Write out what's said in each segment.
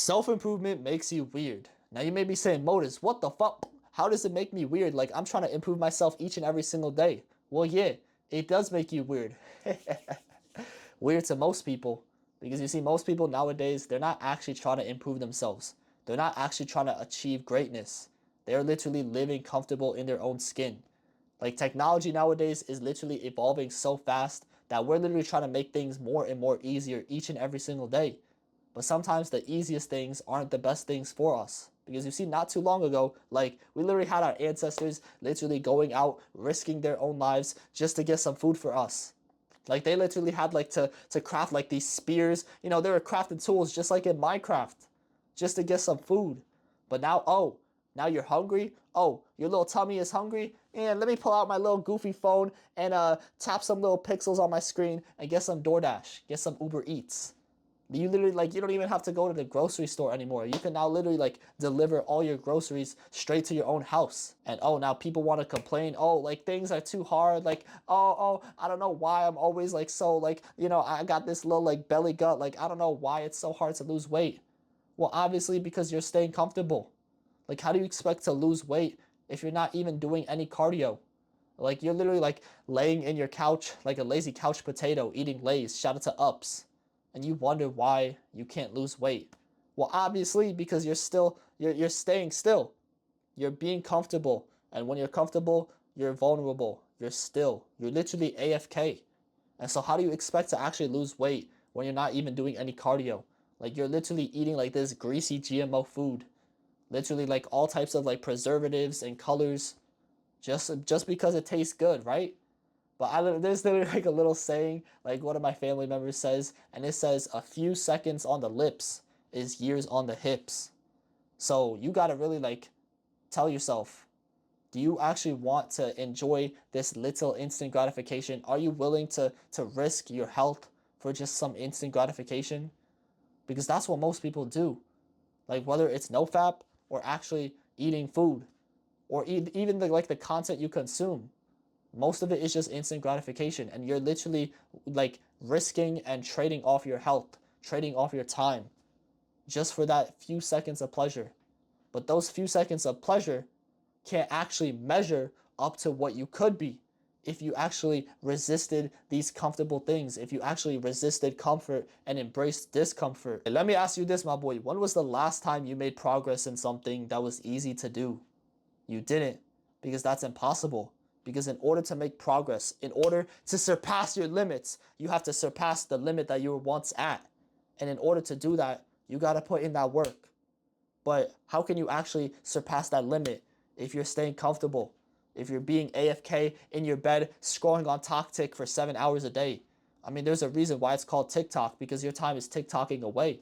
Self-improvement makes you weird. Now you may be saying, Modus, what the fuck? How does it make me weird? Like I'm trying to improve myself each and every single day. Well, yeah, it does make you weird. Weird to most people. Because you see, most people nowadays, they're not actually trying to improve themselves. They're not actually trying to achieve greatness. They're literally living comfortable in their own skin. Like technology nowadays is literally evolving so fast that we're literally trying to make things more and more easier each and every single day. But sometimes the easiest things aren't the best things for us. Because you see, not too long ago, like we literally had our ancestors literally going out, risking their own lives just to get some food for us. Like they literally had like to craft like these spears. You know, they were crafting tools just like in Minecraft, just to get some food. But now, oh, now you're hungry. Oh, your little tummy is hungry. And let me pull out my little goofy phone and tap some little pixels on my screen and get some DoorDash, get some Uber Eats. You literally like you don't even have to go to the grocery store anymore. You can now literally like deliver all your groceries straight to your own house. And oh, now people want to complain. Oh, like things are too hard. Like I don't know why I'm always like so like I got this little like belly gut. Like I don't know why it's so hard to lose weight. Well, obviously because you're staying comfortable. Like how do you expect to lose weight if you're not even doing any cardio? Like you're literally like laying in your couch like a lazy couch potato eating Lay's. Shout out to Ups, and you wonder why you can't lose weight. Well, obviously because you're staying still. You're being comfortable, and when you're comfortable, you're vulnerable. You're still. You're literally AFK. And so how do you expect to actually lose weight when you're not even doing any cardio? Like you're literally eating like this greasy GMO food. Literally like all types of like preservatives and colors just because it tastes good, right? But there's literally like a little saying, like one of my family members says, and it says, a few seconds on the lips is years on the hips. So you gotta really like tell yourself, do you actually want to enjoy this little instant gratification? Are you willing to risk your health for just some instant gratification? Because that's what most people do. Like whether it's nofap or actually eating food or even the content you consume. Most of it is just instant gratification, and you're literally like risking and trading off your health, trading off your time just for that few seconds of pleasure. But those few seconds of pleasure can't actually measure up to what you could be if you actually resisted these comfortable things, if you actually resisted comfort and embraced discomfort. And let me ask you this, my boy. When was the last time you made progress in something that was easy to do? You didn't, because that's impossible. Because in order to make progress, in order to surpass your limits, you have to surpass the limit that you were once at. And in order to do that, you got to put in that work. But how can you actually surpass that limit if you're staying comfortable? If you're being AFK in your bed, scrolling on TikTok for 7 hours a day? I mean, there's a reason why it's called TikTok, because your time is TikToking away.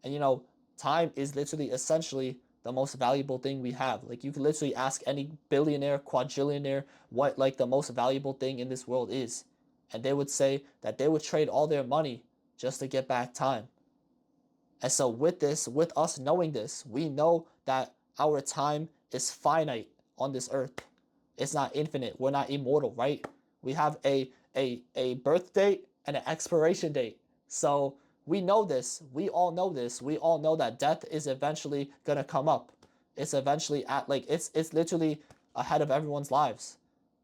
And time is literally essentially the most valuable thing we have. Like you can literally ask any billionaire, quadrillionaire what like the most valuable thing in this world is. And they would say that they would trade all their money just to get back time. And so with this, with us knowing this, we know that our time is finite on this earth. It's not infinite. We're not immortal, right? We have a birth date and an expiration date. So we know this. We all know this. We all know that death is eventually gonna come up. It's eventually at like it's literally ahead of everyone's lives.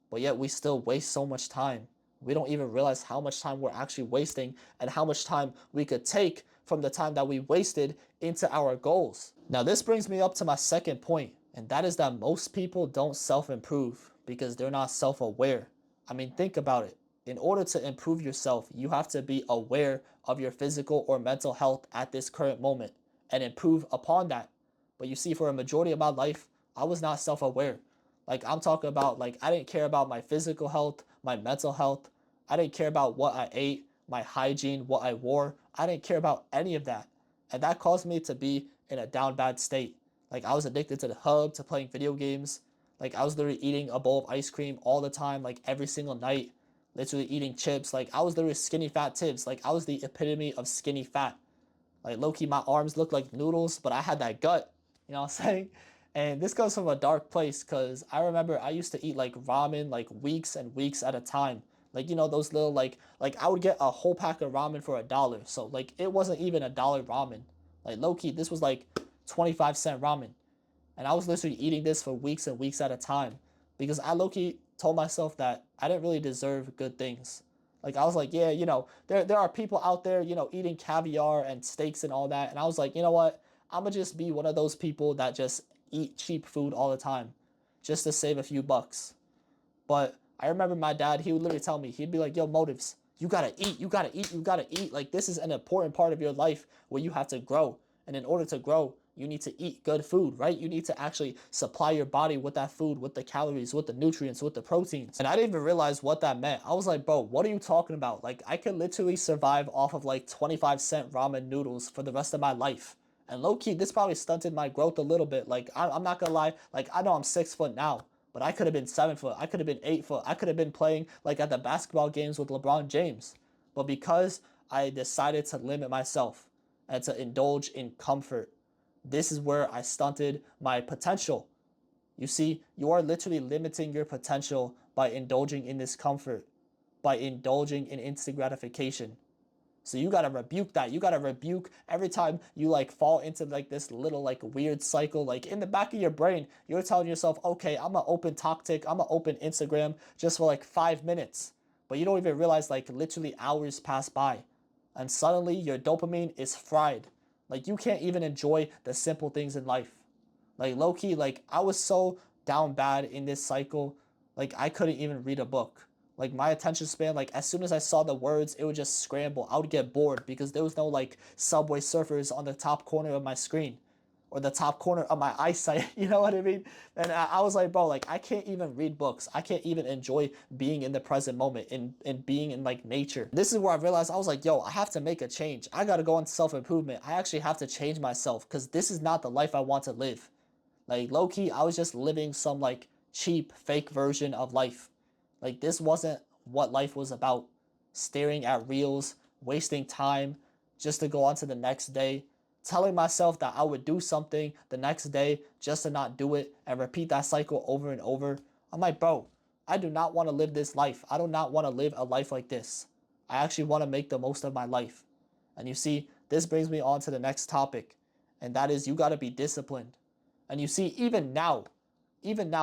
But yet we still waste so much time. We don't even realize how much time we're actually wasting and how much time we could take from the time that we wasted into our goals. Now, this brings me up to my second point, and that is that most people don't self-improve because they're not self-aware. I mean, think about it. In order to improve yourself, you have to be aware of your physical or mental health at this current moment and improve upon that. But you see, for a majority of my life, I was not self-aware. Like I'm talking about like I didn't care about my physical health, my mental health. I didn't care about what I ate, my hygiene, what I wore. I didn't care about any of that. And that caused me to be in a down bad state. Like I was addicted to the hub, to playing video games. Like I was literally eating a bowl of ice cream all the time, like every single night. Literally eating chips. Like I was literally skinny fat tips. Like I was the epitome of skinny fat. Like low key, my arms looked like noodles, but I had that gut. You know what I'm saying? And this comes from a dark place because I remember I used to eat like ramen like weeks and weeks at a time. Like those little like I would get a whole pack of ramen for $1. So like it wasn't even $1 ramen. Like low-key, this was like 25-cent ramen. And I was literally eating this for weeks and weeks at a time because I low-key told myself that I didn't really deserve good things. Like I was like, yeah, there are people out there, eating caviar and steaks and all that. And I was like, you know what? I'm gonna just be one of those people that just eat cheap food all the time just to save a few bucks. But I remember my dad, he would literally tell me, he'd be like, yo, motives, you gotta eat, you gotta eat, you gotta eat. Like this is an important part of your life where you have to grow. And in order to grow, you need to eat good food, right? You need to actually supply your body with that food, with the calories, with the nutrients, with the proteins. And I didn't even realize what that meant. I was like, bro, what are you talking about? Like I could literally survive off of like 25-cent ramen noodles for the rest of my life. And low key, this probably stunted my growth a little bit. Like I'm not gonna lie, like I know I'm 6 foot now, but I could have been 7 foot. I could have been 8 foot. I could have been playing like at the basketball games with LeBron James. But because I decided to limit myself and to indulge in comfort, this is where I stunted my potential. You see, you are literally limiting your potential by indulging in this comfort, by indulging in instant gratification. So you gotta rebuke that. You gotta rebuke every time you like fall into like this little like weird cycle. Like in the back of your brain, you're telling yourself, okay, I'm gonna open TikTok, I'm gonna open Instagram just for like 5 minutes. But you don't even realize like literally hours pass by. And suddenly your dopamine is fried. Like you can't even enjoy the simple things in life. Like low key, like I was so down bad in this cycle, like I couldn't even read a book. Like my attention span, like as soon as I saw the words, it would just scramble. I would get bored because there was no like Subway Surfers on the top corner of my screen or the top corner of my eyesight. You know what I mean? And I was like, bro, like I can't even read books. I can't even enjoy being in the present moment and being in like nature. This is where I realized I was like, yo, I have to make a change. I got to go on self-improvement. I actually have to change myself because this is not the life I want to live. Like low key, I was just living some like cheap fake version of life. Like this wasn't what life was about. Staring at reels, wasting time just to go on to the next day, telling myself that I would do something the next day just to not do it and repeat that cycle over and over. I'm like, bro, I do not want to live this life. I do not want to live a life like this. I actually want to make the most of my life. And you see, this brings me on to the next topic, and that is you got to be disciplined. And you see, even now,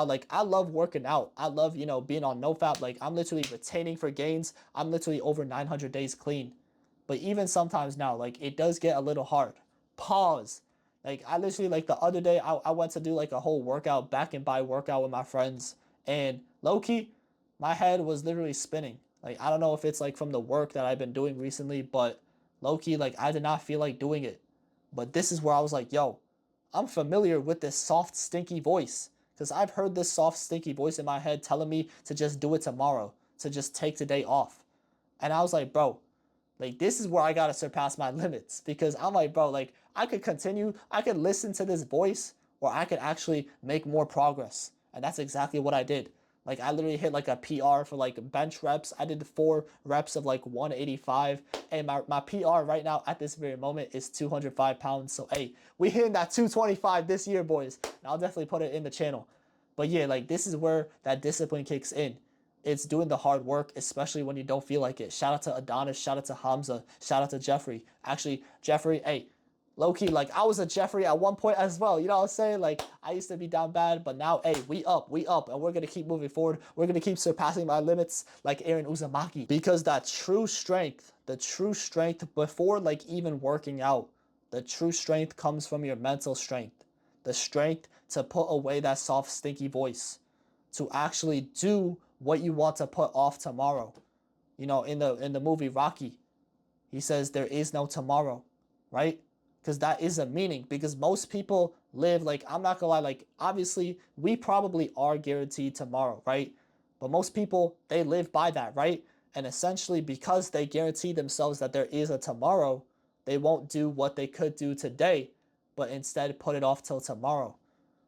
like I love working out. I love, being on NoFap. Like I'm literally retaining for gains. I'm literally over 900 days clean. But even sometimes now, like it does get a little hard. Pause. Like I literally, like the other day, I went to do like a whole workout, back and by workout with my friends. And low key, my head was literally spinning. Like I don't know if it's like from the work that I've been doing recently, but low key, like I did not feel like doing it. But this is where I was like, yo, I'm familiar with this soft, stinky voice because I've heard this soft, stinky voice in my head telling me to just do it tomorrow, to just take today off. And I was like, bro, like this is where I gotta surpass my limits because I'm like, bro, like I could continue, I could listen to this voice or I could actually make more progress. And that's exactly what I did. Like I literally hit like a PR for like bench reps. I did 4 reps of like 185. And my PR right now at this very moment is 205 pounds. So hey, we hitting that 225 this year, boys. And I'll definitely put it in the channel. But yeah, like this is where that discipline kicks in. It's doing the hard work, especially when you don't feel like it. Shout out to Adonis, shout out to Hamza, shout out to Jeffrey. Actually, Jeffrey, hey, low key, like I was a Jeffrey at one point as well. You know what I'm saying? Like I used to be down bad, but now, hey, we up, and we're gonna keep moving forward. We're gonna keep surpassing my limits like Aaron Uzumaki. Because that true strength, the true strength before like even working out, the true strength comes from your mental strength. The strength to put away that soft, stinky voice. To actually do what you want to put off tomorrow. You know, in the movie Rocky, he says there is no tomorrow, right? Because that is a meaning. Because most people live like, I'm not gonna lie, like obviously we probably are guaranteed tomorrow, right? But most people, they live by that, right? And essentially because they guarantee themselves that there is a tomorrow, they won't do what they could do today, but instead put it off till tomorrow.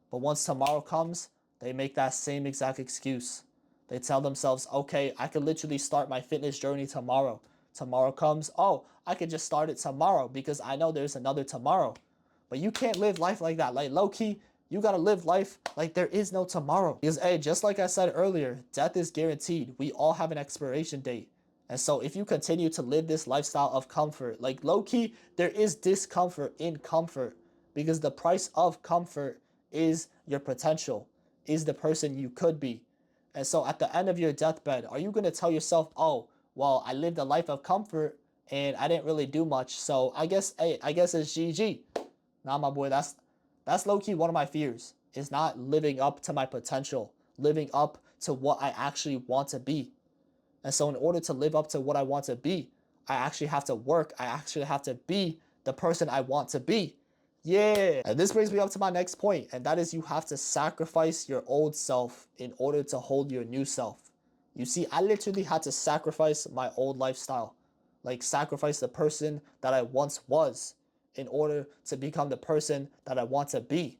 But once tomorrow comes, they make that same exact excuse. They tell themselves, okay, I could literally start my fitness journey tomorrow. Tomorrow comes, oh, I could just start it tomorrow because I know there's another tomorrow. But you can't live life like that. Like low key, you gotta live life like there is no tomorrow. Because hey, just like I said earlier, death is guaranteed. We all have an expiration date. And so if you continue to live this lifestyle of comfort, like low key, there is discomfort in comfort because the price of comfort is your potential, is the person you could be. And so at the end of your deathbed, are you going to tell yourself, oh, well, I lived a life of comfort and I didn't really do much. So I guess, hey, I guess it's GG. Nah, my boy, that's low key one of my fears, is not living up to my potential, living up to what I actually want to be. And so in order to live up to what I want to be, I actually have to work. I actually have to be the person I want to be. Yeah. And this brings me up to my next point, and that is you have to sacrifice your old self in order to hold your new self. You see, I literally had to sacrifice my old lifestyle, like sacrifice the person that I once was in order to become the person that I want to be.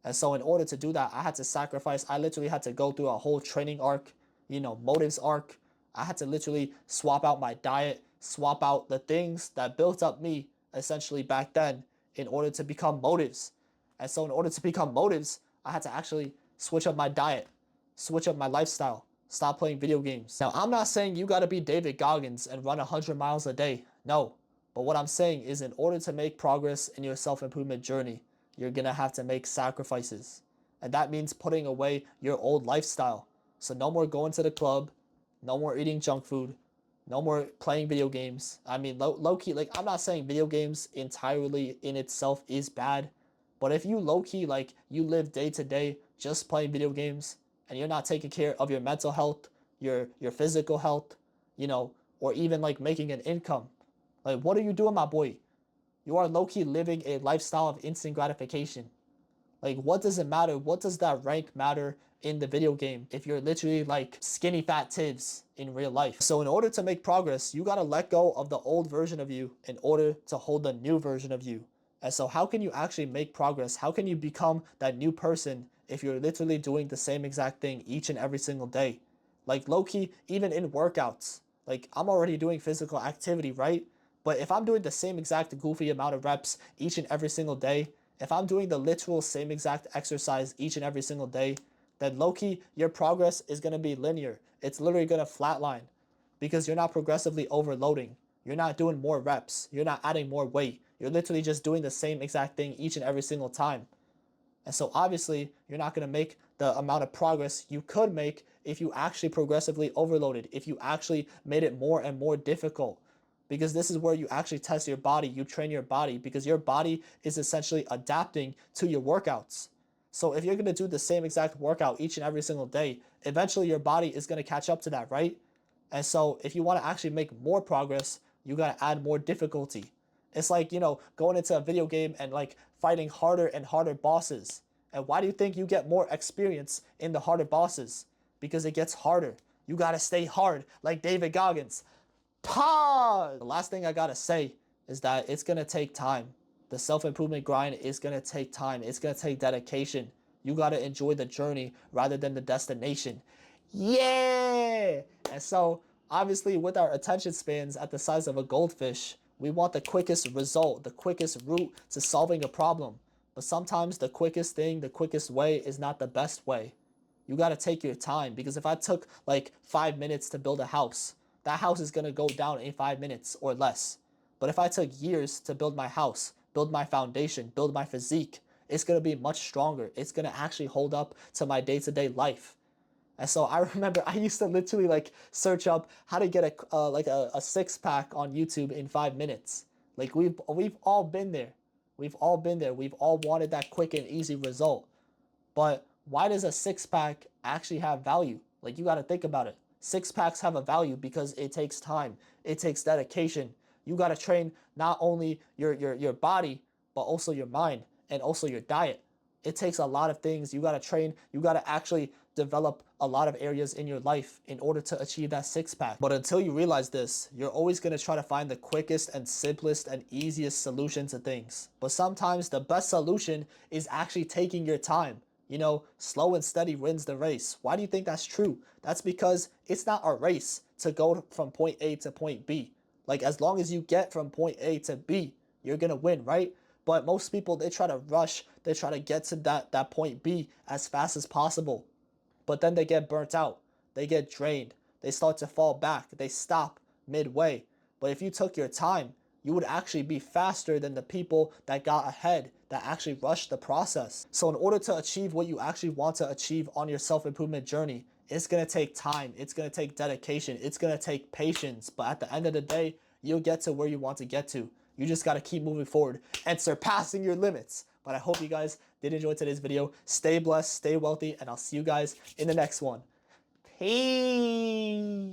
And so in order to do that, I had to sacrifice. I literally had to go through a whole training arc, motives arc. I had to literally swap out my diet, swap out the things that built up me essentially back then in order to become motives. And so in order to become motives, I had to actually switch up my diet, switch up my lifestyle, stop playing video games. Now, I'm not saying you got to be David Goggins and run 100 miles a day. No. But what I'm saying is in order to make progress in your self-improvement journey, you're going to have to make sacrifices. And that means putting away your old lifestyle. So no more going to the club, no more eating junk food, no more playing video games. I mean, low-key, like, I'm not saying video games entirely in itself is bad. But if you low-key, like, you live day to day just playing video games and you're not taking care of your mental health, your physical health, or even, like, making an income, like, what are you doing, my boy? You are low-key living a lifestyle of instant gratification. Like, what does it matter? What does that rank matter in the video game if you're literally like skinny fat Tivs in real life? So in order to make progress, you gotta let go of the old version of you in order to hold the new version of you. And so how can you actually make progress? How can you become that new person if you're literally doing the same exact thing each and every single day? Like low-key, even in workouts, like I'm already doing physical activity, right? But if I'm doing the same exact goofy amount of reps each and every single day, if I'm doing the literal same exact exercise each and every single day, then low-key, your progress is going to be linear. It's literally going to flatline because you're not progressively overloading. You're not doing more reps. You're not adding more weight. You're literally just doing the same exact thing each and every single time. And so obviously, you're not going to make the amount of progress you could make if you actually progressively overloaded, if you actually made it more and more difficult. Because this is where you actually test your body, you train your body, because your body is essentially adapting to your workouts. So if you're going to do the same exact workout each and every single day, eventually your body is going to catch up to that, right? And so if you want to actually make more progress, you got to add more difficulty. It's like, going into a video game and like fighting harder and harder bosses. And why do you think you get more experience in the harder bosses? Because it gets harder. You got to stay hard like David Goggins. Pause. The last thing I gotta say is that it's gonna take time. The self-improvement grind is gonna take time. It's gonna take dedication. You gotta enjoy the journey rather than the destination. Yeah! And so, obviously, with our attention spans at the size of a goldfish, we want the quickest result, the quickest route to solving a problem. But sometimes the quickest thing, the quickest way is not the best way. You gotta take your time, because if I took like 5 minutes to build a house, that house is going to go down in 5 minutes or less. But if I took years to build my house, build my foundation, build my physique, it's going to be much stronger. It's going to actually hold up to my day-to-day life. And so I remember I used to literally like search up how to get a six-pack on YouTube in 5 minutes. Like we've all been there. We've all been there. We've all wanted that quick and easy result. But why does a six-pack actually have value? Like, you got to think about it. Six-packs have a value because it takes time. It takes dedication. You got to train not only your body, but also your mind and also your diet. It takes a lot of things. You got to train. You got to actually develop a lot of areas in your life in order to achieve that six-pack. But until you realize this, you're always going to try to find the quickest and simplest and easiest solution to things. But sometimes the best solution is actually taking your time. Slow and steady wins the race. Why do you think that's true? That's because it's not a race to go from point A to point B. Like, as long as you get from point A to B, you're going to win, right? But most people, they try to rush. They try to get to that point B as fast as possible. But then they get burnt out. They get drained. They start to fall back. They stop. midway. But if you took your time, you would actually be faster than the people that got ahead, that actually rushed the process. So in order to achieve what you actually want to achieve on your self-improvement journey, it's going to take time. It's going to take dedication. It's going to take patience. But at the end of the day, you'll get to where you want to get to. You just got to keep moving forward and surpassing your limits. But I hope you guys did enjoy today's video. Stay blessed, stay wealthy, and I'll see you guys in the next one. Peace.